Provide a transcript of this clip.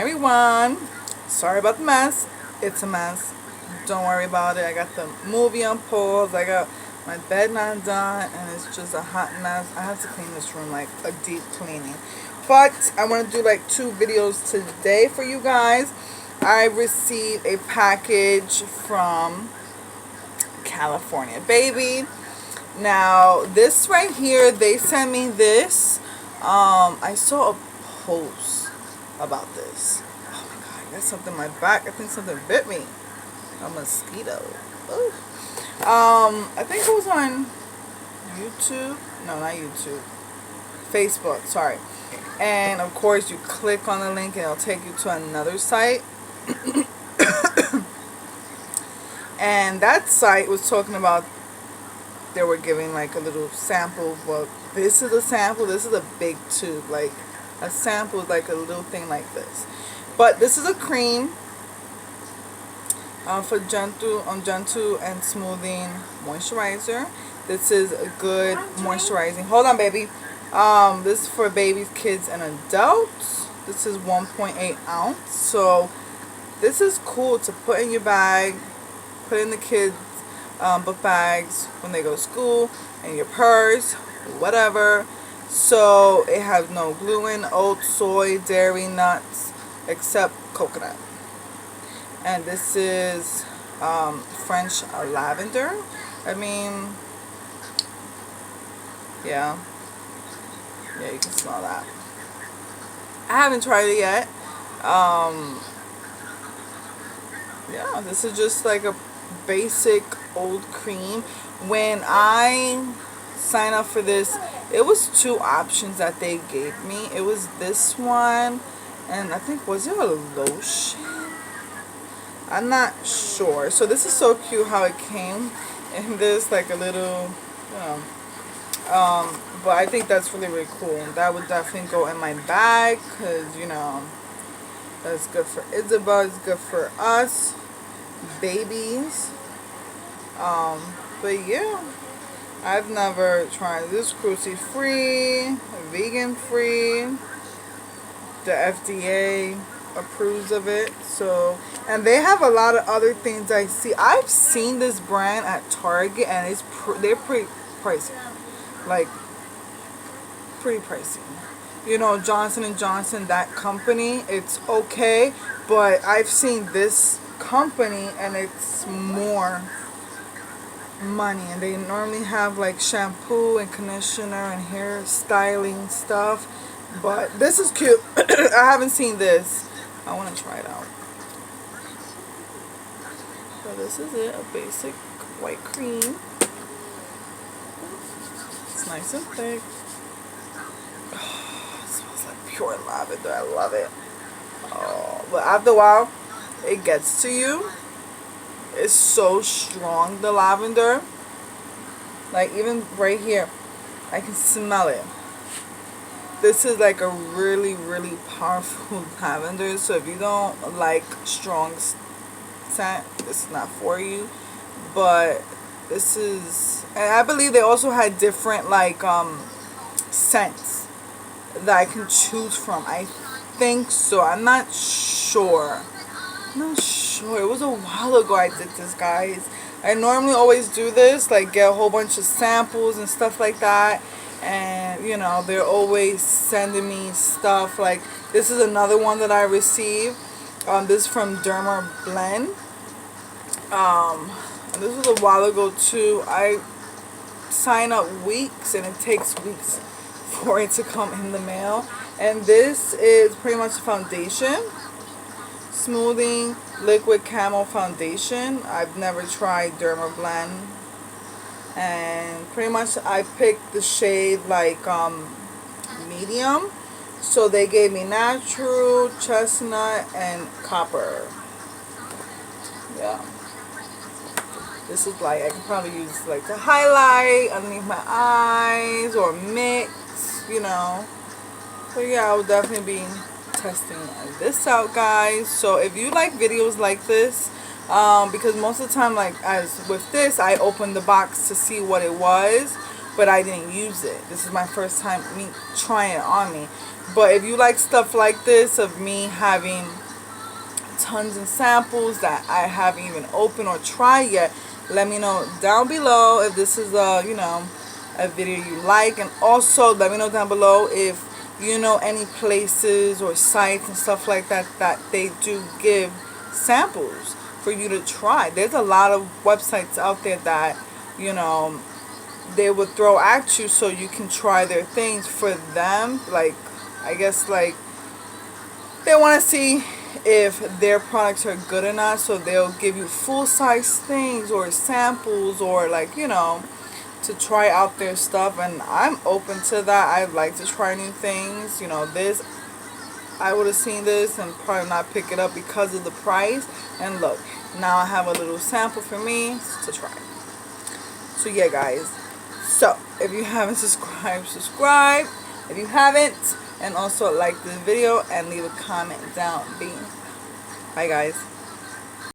Everyone, sorry about the mess. It's a mess. Don't worry about it. I got the movie on pause. I got my bed not done, and it's just a hot mess. I have to clean this room, like a deep cleaning. But I want to do like 2 videos today for you guys. I received a package from California Baby. Now this right here, they sent me this. I saw a post about this. Oh my god, I got something in my back. I think something bit me. A mosquito. Ooh. I think it was on YouTube. No, not YouTube. Facebook, sorry. And of course you click on the link and it'll take you to another site. And that site was talking about, they were giving like a little sample. Well, this is a sample. This is a big tube. Like a sample is like a little thing like this. But this is a cream for gentle and smoothing moisturizer. This is a good moisturizing. Hold on, baby. This is for babies, kids, and adults. This is 1.8 ounce. So this is cool to put in your bag, put in the kids' book bags when they go to school, in your purse, whatever. So it has no gluten, oats, soy, dairy, nuts, except coconut. And this is French lavender. I mean, yeah, you can smell that. I haven't tried it yet. Yeah, this is just like a basic old cream. When I signed up for this, it was 2 options that they gave me. It was this one, and I think, was it a lotion? I'm not sure. So this is so cute how it came in this like a little, you know, but I think that's really, really cool. That would definitely go in my bag because, you know, that's good for Isabel. It's good for us babies. But yeah, I've never tried this. Cruelty free, vegan free. The FDA approves of it. So, and they have a lot of other things. I see, I've seen this brand at Target, and it's they're pretty pricey, like pretty pricey. You know, Johnson and Johnson, that company, it's okay, but I've seen this company and it's more money, and they normally have like shampoo and conditioner and hair styling stuff. But this is cute. I haven't seen this. I want to try it out. So this is it, a basic white cream. It's nice and thick. Oh, it smells like pure lavender. I love it. Oh, but after a while, it gets to you. It's so strong, the lavender. Like even right here, I can smell it. This is like a really, really powerful lavender. So if you don't like strong scent, this is not for you. But this is, and I believe they also had different like scents that I can choose from. I think so. I'm not sure. It was a while ago I did this, guys. I normally always do this, like get a whole bunch of samples and stuff like that. And you know, they're always sending me stuff. Like this is another one that I received. This is from Derma Blend. And this was a while ago too. I sign up weeks, and it takes weeks for it to come in the mail. And this is pretty much a foundation, smoothing liquid camo foundation. I've never tried Derma Blend, and pretty much I picked the shade like medium. So they gave me natural, chestnut, and copper. Yeah, this is like, I can probably use like to highlight underneath my eyes or mix, you know. So yeah, I will definitely be testing this out, guys. So if you like videos like this, because most of the time, like as with this, I opened the box to see what it was, but I didn't use it. This is my first time me trying it on me. But if you like stuff like this, of me having tons of samples that I haven't even opened or tried yet, let me know down below if this is a video you like. And also let me know down below if you know any places or sites and stuff like that that they do give samples for you to try. There's a lot of websites out there that they would throw at you so you can try their things for them. Like, I guess, like, they want to see if their products are good or not, so they'll give you full size things or samples, or like, to try out their stuff. And I'm open to that. I like to try new things. This, I would have seen this and probably not pick it up because of the price. And look, now I have a little sample for me to try. So yeah, guys, so if you haven't subscribed, subscribe if you haven't, and also like this video and leave a comment down below. Bye guys.